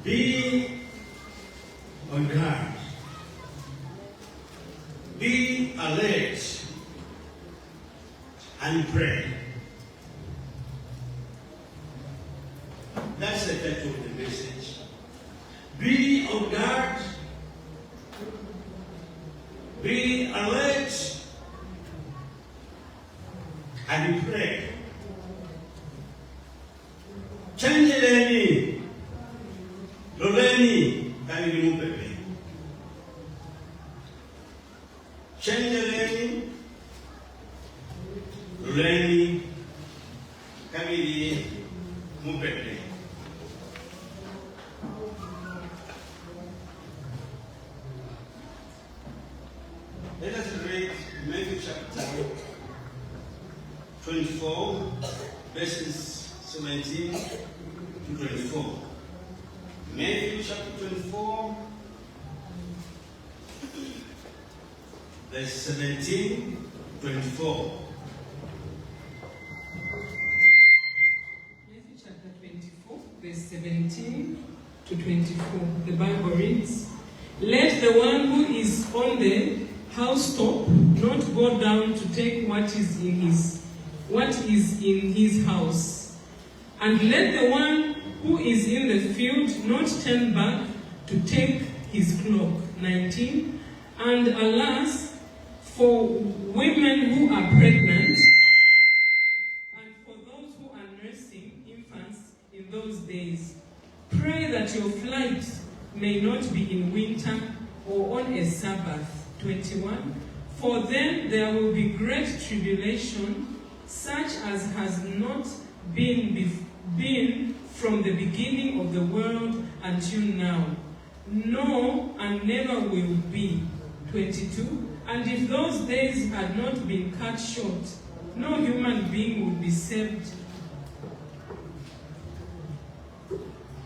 Be on guard. Be alert and pray. That's the title of the message. Be on guard. Be alert and pray. Changeleni, loleni, kabili mupepe. Changeleni, loleni, kabili mupepe. Let us read Matthew chapter 24, verses 17 to 24. Matthew chapter 24, verse 17 to 24. Matthew chapter 24, verse 17 to 24. The Bible reads, "Let the one who is on the housetop not go down to take what is in his house. And let the one who is in the field not turn back to take his cloak." 19. "And alas, for women who are pregnant, and for those who are nursing infants in those days, pray that your flight may not be in winter or on a Sabbath." 21. "For then there will be great tribulation, such as has not been from the beginning of the world until now, no, and never will be." 22. "And if those days had not been cut short, no human being would be saved.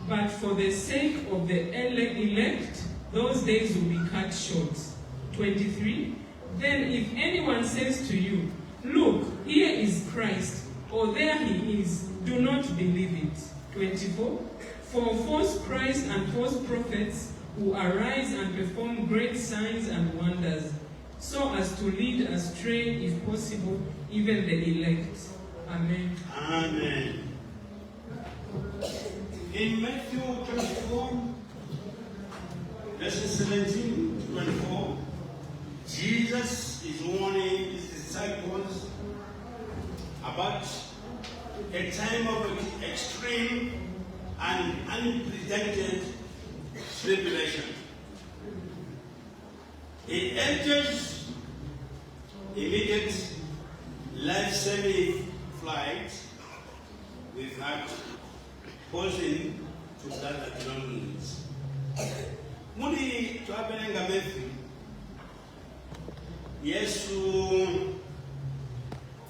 But for the sake of the elect, those days will be cut short." 23. "Then if anyone says to you, 'Look, here is Christ,' or 'there he is,' do not believe it." 24. "For false Christs and false prophets will arise and perform great signs and wonders, so as to lead astray, if possible, even the elect." Amen. Amen. In Matthew 24, verses 17 to 24, Jesus is warning his disciples about a time of extreme and unprecedented tribulation. He enters immediate life-saving flight without pausing to gather belongings. Muli twabelenga Matthew, Yesu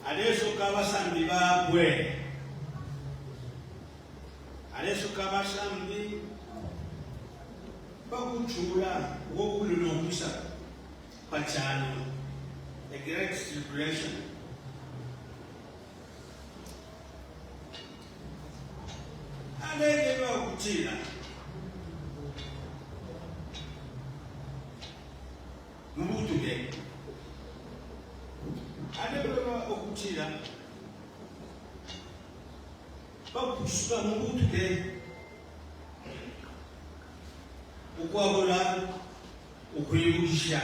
adesoka abasambi babwe, adesoka abasambi bakuchula wokulunokisa pachano, the great tribulation. Alege bakutila mubutuke, alebeba okutila bakusuka mubutuke ukwabula ukwiyugisha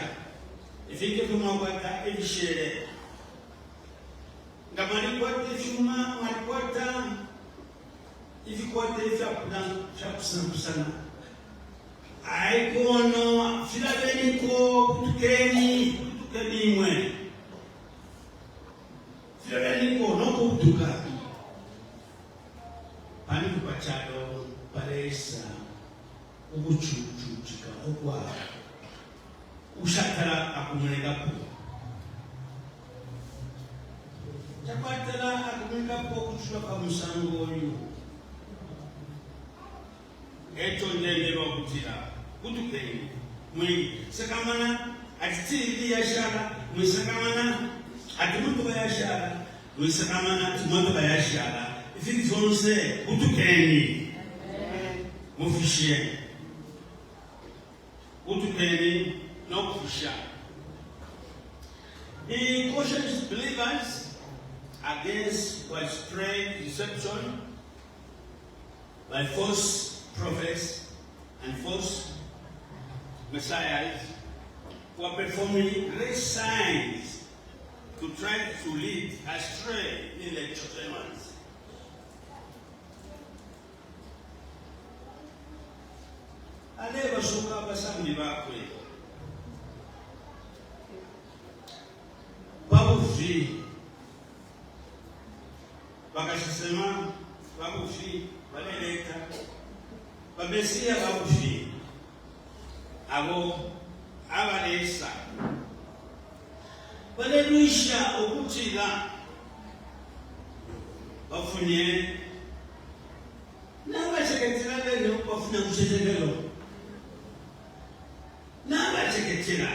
ifike kumwabata ebishere nga malikwata ekyuma malikwata ifikwata efyakusana aikono filabeniko kutukeni imwe filabeniko nokubutuka pani kupachalo palesa ukuchuchuchika okwa ushatala akumunekapo chakwatala akumunekapo kuchula kwa musango oyo echo ndende bakutira kutukeni mwe sekamana atitiri yashara mwisakamana atimuntu bayashara mwisakamana atimuntu bayashara ifiki zonse kutukeni mufishie utupeni na kufisha. He cautions believers against widespread deception by false prophets and false messiahs who are performing great signs to try to lead astray in the chosen ones. Aleva shuka basambi bakwe babufi bakasema babufi baleleta babesia babufi abo abalesa baleluisha okutila bafunye n'abaceketera lero bafuna kucetekelo n'abaceketera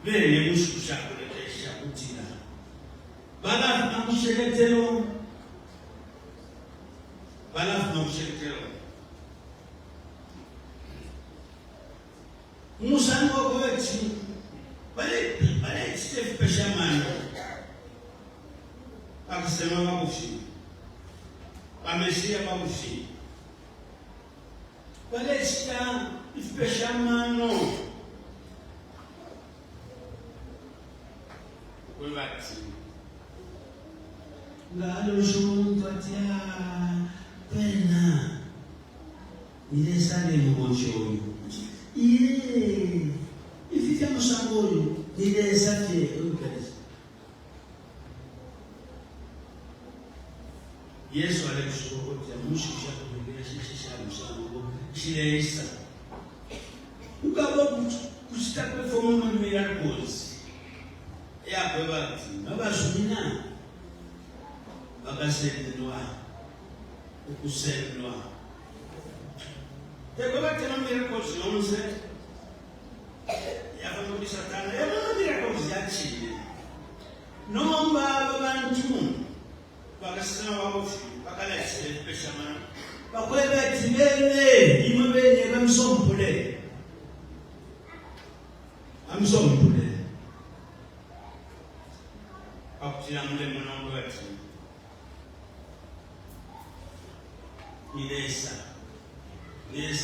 bene mushikusha kuletesha kutila balafuna kuceketelo Musano kweti bale Steve Peshamano akisema babufi bamesia babufi bale Steve Peshamano webati ngalo shuntu atia pena ile sale mgonjoni ifika msangolo ile sate ukales Yesu alikushukuru kwa mshusha kumbele shisha msangolo shilesa ukaba kusitaka fomo miracles ya kwebati abashumina bakasendelwa ukusendelwa Tegobate no miracles yonse yafanele Satana no miracles yachile nomba abantu bakasana babofi bakalese peshamana bakweba tibele imebele bamsompule akutila mule mwanangu wetu Nilesa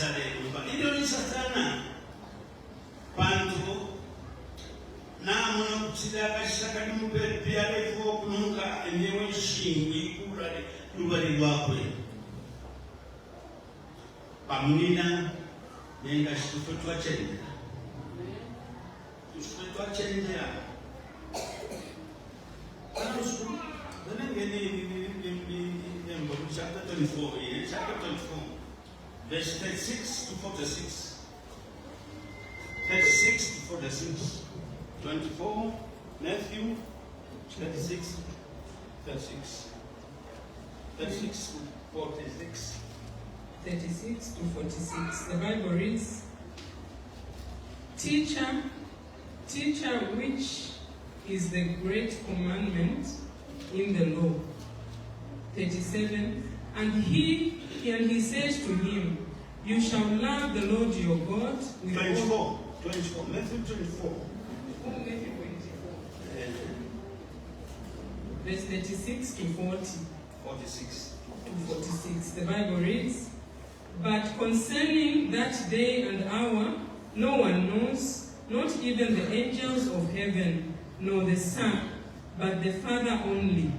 leo ndio ni Satana panto na mwana kutsida kashaka nimbe pia levo kunuka enyewe shingwi kurale lubali lwakwe pamunina nenga shitufutwa chende chapter 24 chapter 24 verse 36 to 46. 36 to 46. 24, Matthew 36, 36. 36 to 46. 36 to 46. The Bible reads, Teacher, which is the great commandment in the law? 37. And he says to him, You shall love the Lord your God with 24, Matthew 24. Matthew 24. Verse 36 to 40. 46. To 46. The Bible reads, But concerning that day and hour, no one knows, not even the angels of heaven, nor the Son, but the Father only.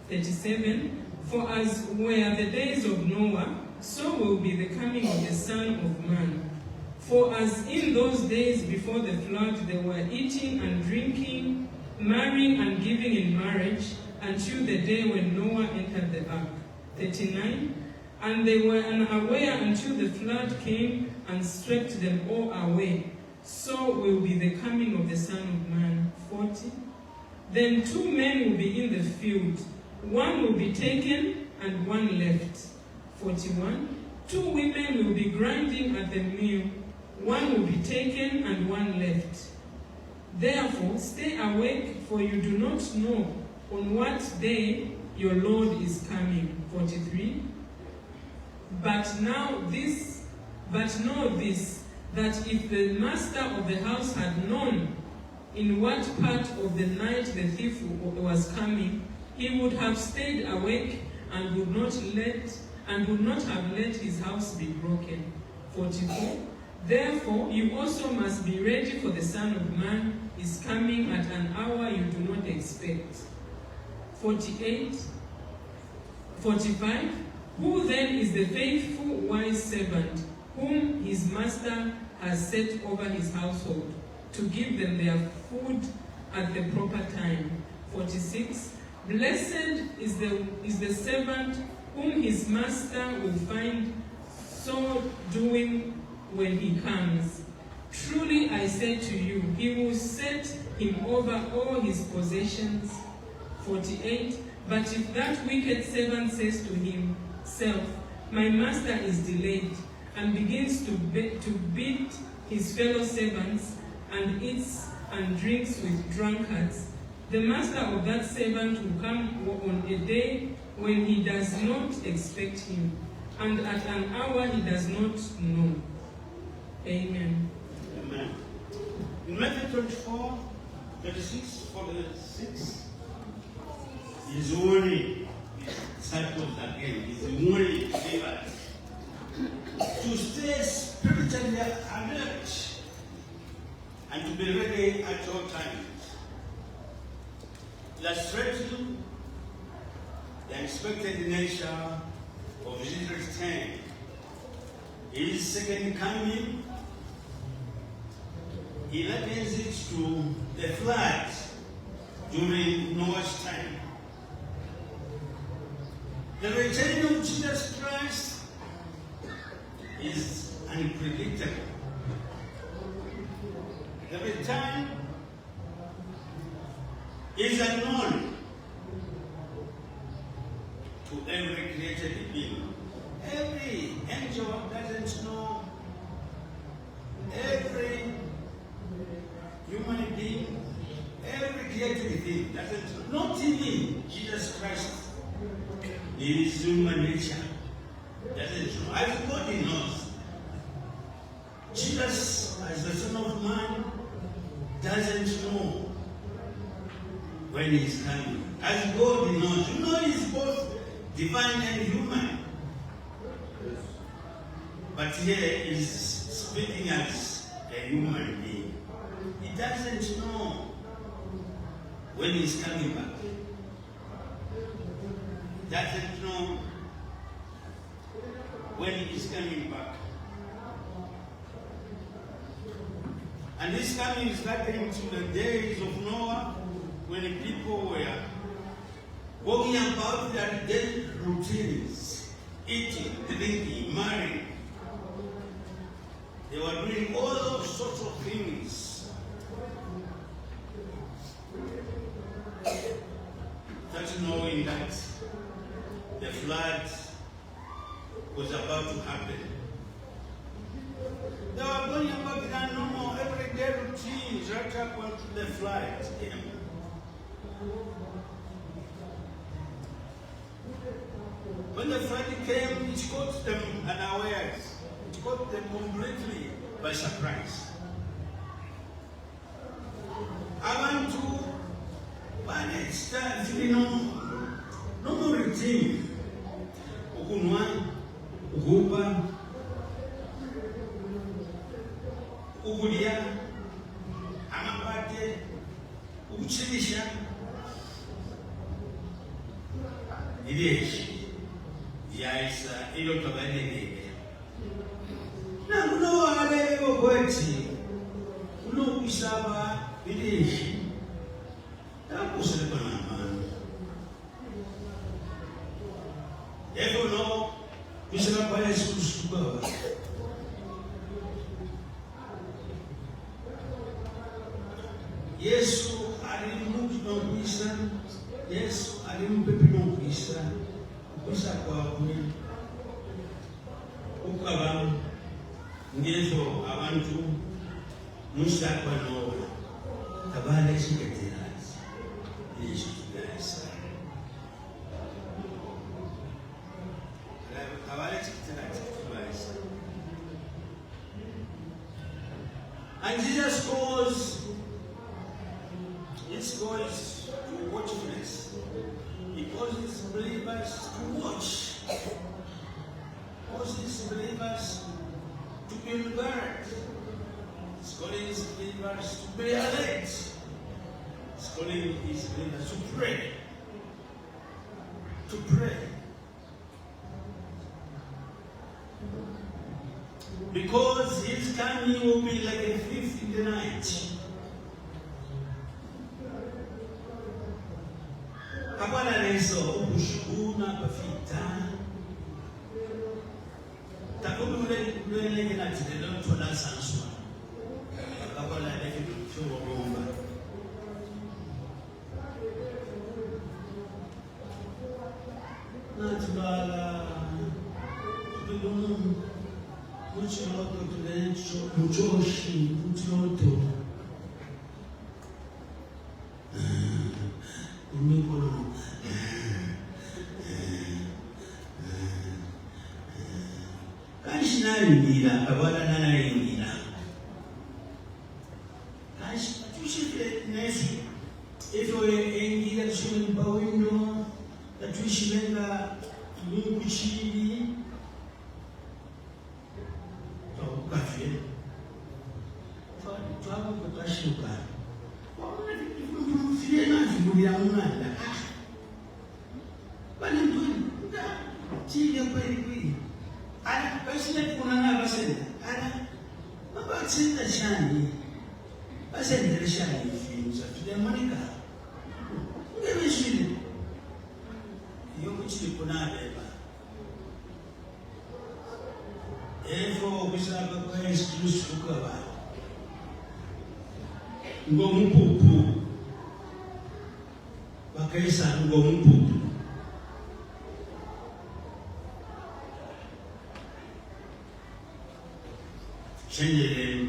37. For as were the days of Noah, so will be the coming of the Son of Man. For as in those days before the flood they were eating and drinking, marrying and giving in marriage, until the day when Noah entered the ark. 39. And they were unaware until the flood came and swept them all away. So will be the coming of the Son of Man. 40. Then 2 men will be in the field. One will be taken and one left. 41. 2 women will be grinding at the mill. One will be taken and one left. Therefore, stay awake, for you do not know on what day your Lord is coming. 43. But know this, that if the master of the house had known in what part of the night the thief was coming, he would have stayed awake and would not have let his house be broken. 44. Therefore, you also must be ready, for the Son of Man is coming at an hour you do not expect. 45. Who then is the faithful, wise servant, whom his master has set over his household, to give them their food at the proper time? 46. Blessed is the servant whom his master will find so doing when he comes. Truly I say to you, he will set him over all his possessions. 48. But if that wicked servant says to himself, my master is delayed, and begins to beat his fellow servants, and eats and drinks with drunkards, the master of that servant will come on a day when he does not expect him, and at an hour he does not know. Amen. Amen. In Matthew 24, 36, 46, he's warning his disciples again. He's warning believers to stay spiritually alert and to be ready at all times. Illustrating the expected nature of Jesus' return, his second coming. He likens it to the flood during Noah's time. The return of Jesus Christ is unpredictable. The return is unknown to every created being. Every angel doesn't know. Every human being, every created being doesn't know. Not even Jesus Christ, his human nature, doesn't know. As God knows. Jesus, as the Son of Man, doesn't know when he is coming. As God knows. You know, he is both divine and human. But here he is speaking as a human being. He doesn't know when he is coming back. Doesn't know when he is coming back. And this coming is starting to the days of Noah, when people were walking about their daily routines, eating, drinking, marrying. They were doing all those sorts of things. Not knowing that the flood was about to happen. They were going about their normal everyday routines right up until the flood came. When the flood came, it caught them unawares. It caught them completely by surprise. Abantu banexta no routine. Ukunwa, ukuba, ukulya, amapate, ukuchilisha. Ileshi yaisa ilo tabanenge. Na kuno wale okweti kuno kusaba ileshi. Takusele kwa namani. Ego no kusaba kwa Yesu kusukuba. Yesu alimutu na kuisa. Yesu alimpepe no kuisa. Kuisa kwa kuni. Ukaba ngezo abantu musa kwa no. Kabale shiketerazi. Yesu tugaisa. Kabale shiketerazi. And Jesus calls his boys to watchfulness. He calls his believers to watch. He calls his believers to be alert. He's calling his believers to be alert. He's calling his believers to pray. To pray. Because his coming will be like a thief in the night. Kapala leso ubushuna bafita. Takubu mule na titelo tola sanswa. Kapala leso chuo bomba. Natubala tudum muchoto tulencho muchoshi muchoto. Kanshinayimbira abana nanayimbira. Kanshitushire nesu. Efo engira tushime bawino tuishimenga munguchiri. Tukafye. Twabu kukashuka. Fiena vimulira umwana. Bani nda chile kweli. Ana basile kunana basile. Ana mabatsinda chani. Basile chani finza. Tudemonika. Ngebishile. Yokuchili kunabeba. Efo kusaba kwa Yesu Kristo kwa. Ngompupu. Bakaisa ngompupu. Chenjere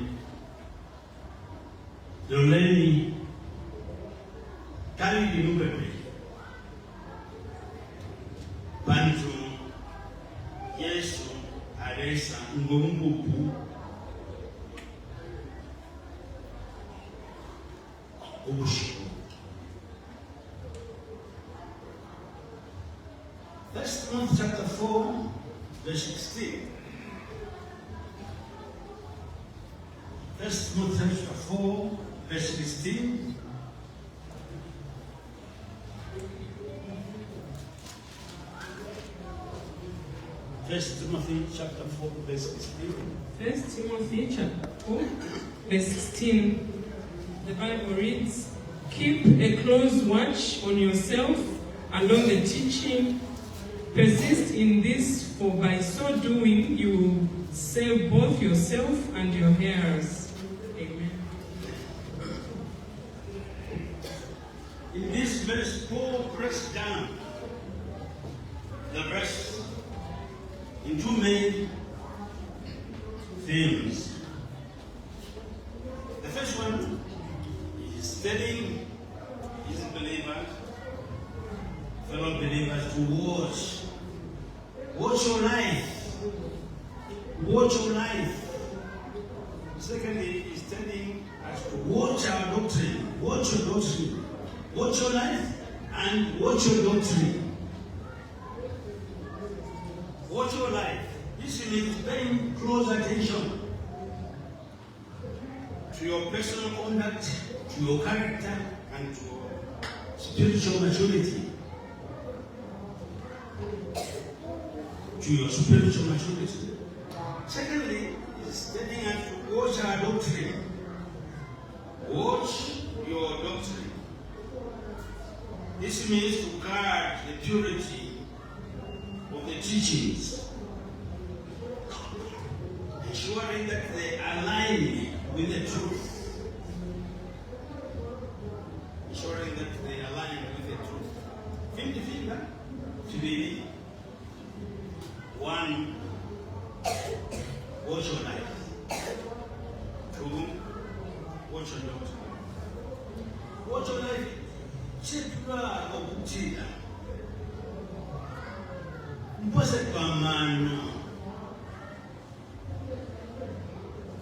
Loleni Kali Dinupepe Bantu Yesu Alesa Ngompupu Ubushiku. 1 Timothy chapter 4, verse 16. 1 Timothy chapter 4, verse 16. First Timothy chapter 4, verse 16. 1 Timothy chapter 4, verse 16. The Bible reads, "Keep a close watch on yourself and on the teaching. Persist in this, for by so doing you will save both yourself and your hearers." Amen. In this verse, Paul pressed down the verse in two main themes. The first one is telling his believers, fellow believers, to watch. Watch your life. Watch your life. Secondly, he's telling us to watch our doctrine. Watch your doctrine. Watch your life and watch your doctrine. Watch your life. This means paying close attention to your personal conduct, to your character, and to your spiritual maturity. To your spiritual maturity. Secondly, it's telling us to watch our doctrine. Watch your doctrine. This means to guard the purity of the teachings, ensuring that they align with the truth. Ensuring that they align with the truth. Finger, Fibili. One, watch your life. Two, watch your doctrine. Watch your life. Chepula okutila. Mpose kwa mano.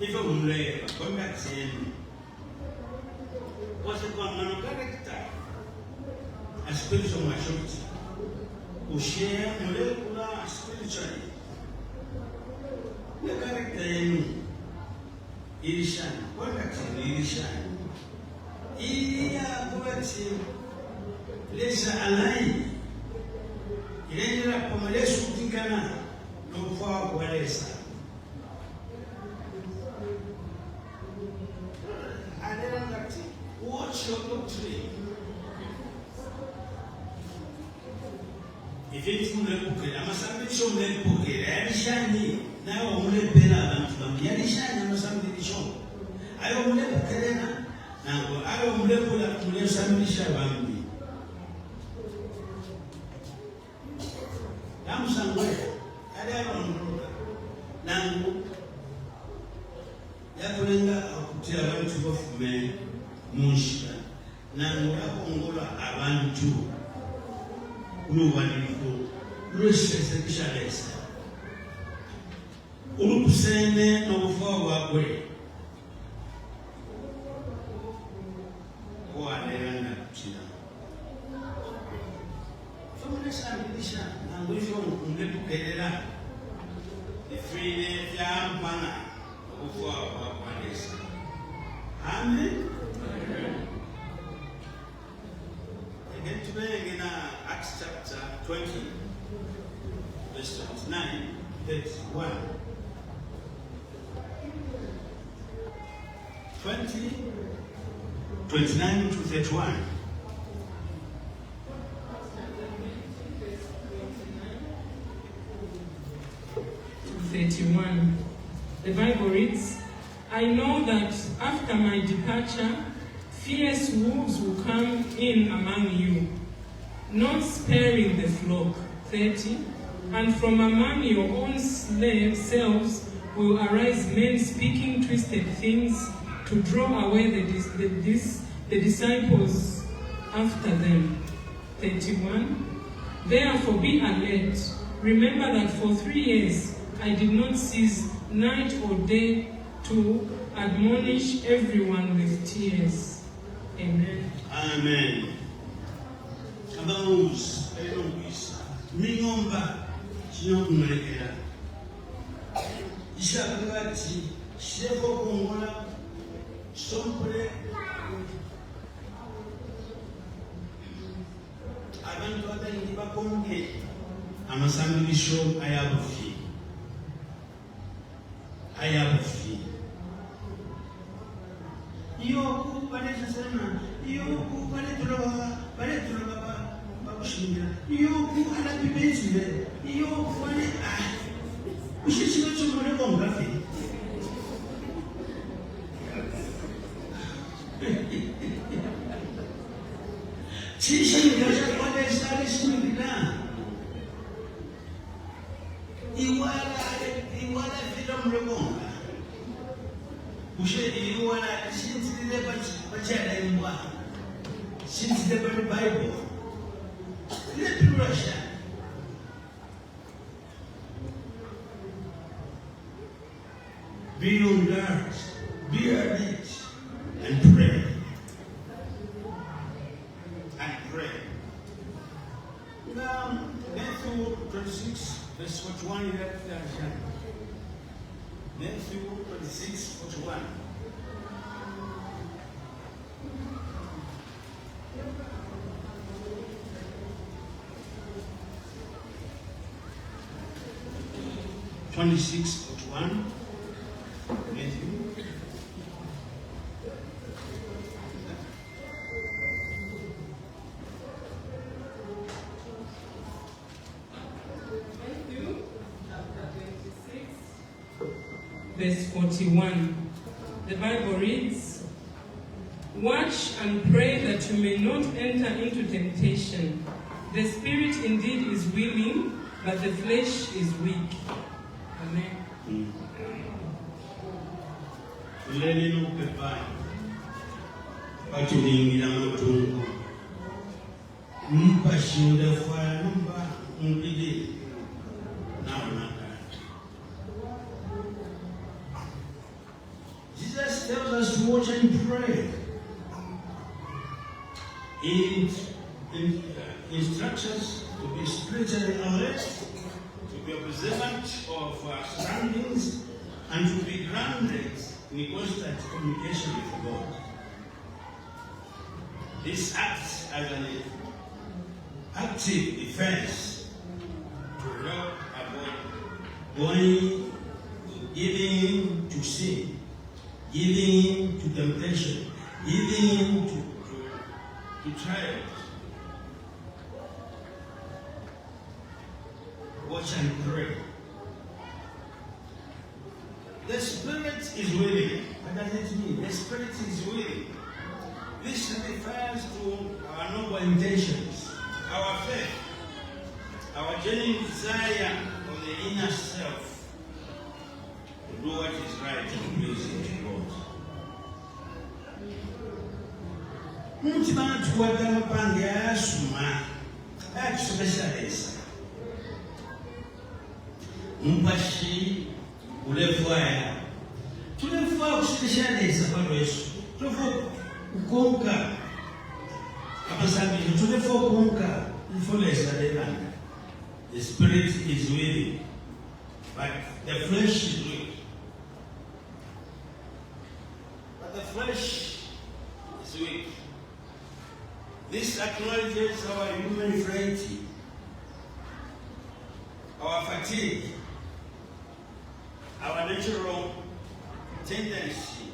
If I'm late, come back saying, what's it called? Man of character. A spiritual maturity. Who share molecular spiritually. The character in Irishan. Come back saying Irishan. Iya buati lesa alai. Ilengera kwa malesu tingana no kwa kueleza. Watch your doctrine. If it's Mulepuke, I'm a Sambisho Mulepuke, Adishani, now Mulepena, Yadishani, I'm a Sambisho. I don't Mulepuke, now I don't Mulepula, Mulesambisha Bambi. I'm somewhere. I don't know. Now, Yakulenga, I want to go for me. Munshika nangu akongola abantu uluwaniko lwesesebisha lesa ulukusene n'obufa bwabwe kwaleranga kutira somulesandilisha nangu ifyo ngetukerera efire vyampana obufa bwabwalesa. Amen. Again today in Acts chapter 20, verse 29, 31. 20, 29 to 31. To 31. The Bible reads, I know that after my departure, fierce wolves will come in among you, not sparing the flock. 30. And from among your own selves will arise men speaking twisted things to draw away the disciples after them. 31. Therefore be alert. Remember that for 3 years I did not cease night or day to admonish everyone with tears. Amen. Amen. Abamos, elongisa. Mingomba, chinokumulekera. Ishakati, sheko kongola, sompre. Abantu abaingi bakonge. Amasambilisho ayabufi. Ayabufi. Yoku baleza sana. Yoku baletula bakushingira. Yoku alabibezile. Yoku bale ushishika chumule kongafi. Chishingira chakwane stari shingira. Iwala vila mlekonga. Ushedi iwala shinzile bachana imwa. Shinzile bali Bible. Let Russia. Be on guard, be alert, and pray. And pray. Now, Matthew 26, verse 41, you have to understand. Matthew 26, 41. Matthew. Verse 41. The Bible reads, watch and pray that you may not enter into temptation. The spirit indeed is willing, but the flesh is weak. Amen. Lele no pepai. Pachulingira motungu. Mpa shuda faya numba mbili. must watch and pray. It instructs us to be spiritually alert, to be observant of our surroundings, and to be grounded in constant communication with God. This acts as an active defense to help avoid giving to sin, giving to temptation, giving to trials. Watch and pray. The Spirit is willing. What does it mean? The Spirit is willing. This refers to our noble intentions, our faith, our genuine desire of the inner self to do what is right and pleasing to God. Mutima tukwata amapange asuma atusomeshalesa mpashi ulefwaya tulefwa kusomeshalesa pano Yesu tulefwa kukonka apasabili tulefwa kukonka ilfolesa lelanga. The Spirit is willing, but the flesh is weak. But the flesh is weak. This acknowledges our human frailty, our fatigue, our natural tendency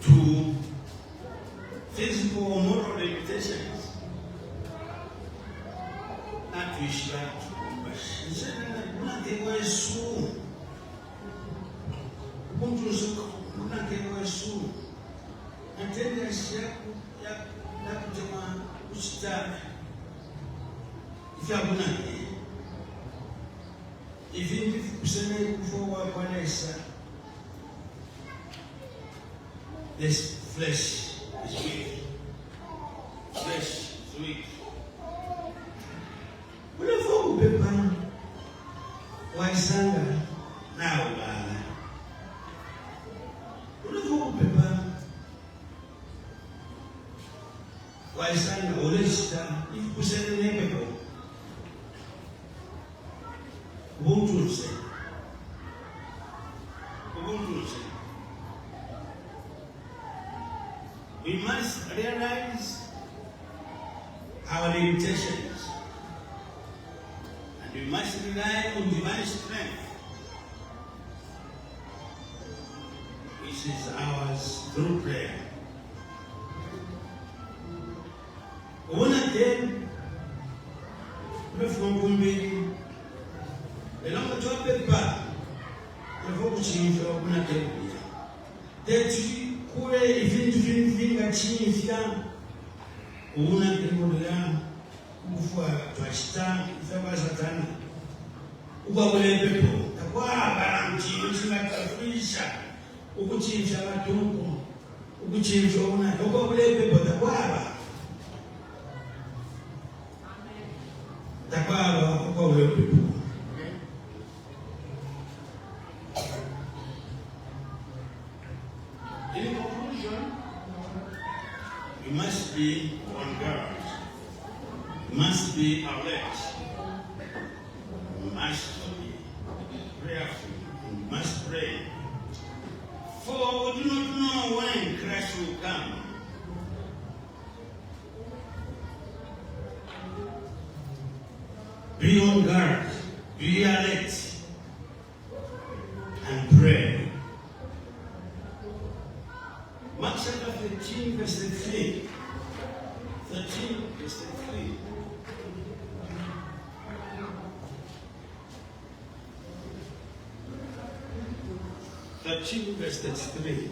to physical or moral limitations, not to issue nothing was soon. Nothing was soon. And tendency ya kutema usitaka. If you are going even if you forward this flesh is weak. Flesh is weak. Whenever we become waisanga now, whenever we become waisanga olesta, if you say the name of Ubuntu say. We must realize our limitations, and we must rely on divine strength, which is ours through prayer. One again, elongo twapepa levokuchinjwa kunatebia teti kule ivintu vinga chinfya una tembolea kufua twashita ifaba satana ukabule pepo takwa baramchi usinatafisha ukuchinja watuko ukuchinja una ukabule pepo takwa ukabule pepo. In conclusion, we must be on guard. We must be alert. We must be prayerful. We must pray. For we do not know when Christ will come. Be on guard. Be alert. And pray. Mark chapter 13, verse 3. 13, verse 3. Verse 33.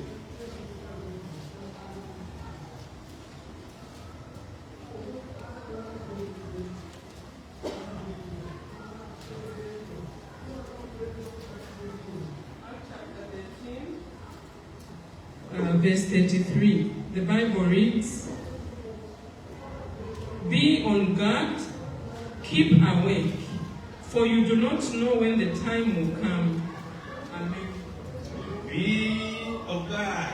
Verse 33, the Bible reads, "Be on guard, keep awake, for you do not know when the time will come. Amen. Be of God,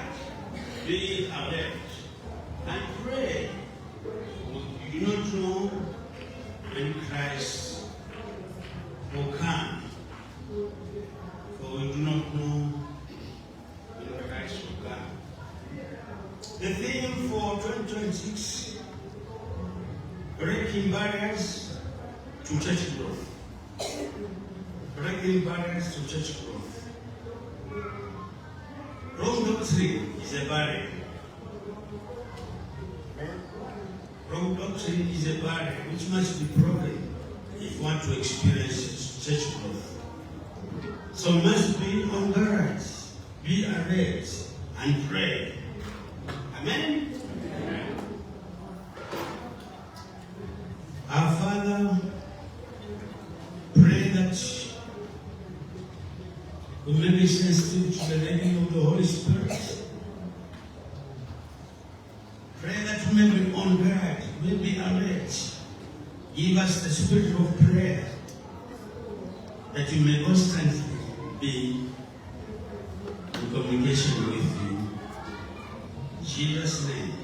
be alert, and pray. You do not know when Christ will come. For we do not know when Christ will come. The theme for 2026, breaking barriers to church growth. Breaking barriers to church growth. Wrong doctrine is a barrier. Wrong doctrine is a barrier which must be broken if you want to experience church growth. So must be on guard, be alert, and pray. Amen? Amen. Our Father, pray that we may be sensitive to the leading of the Holy Spirit. Pray that we may be on guard, we may be alert. Give us the spirit of prayer, that we may constantly be in communication with you. In Jesus' name.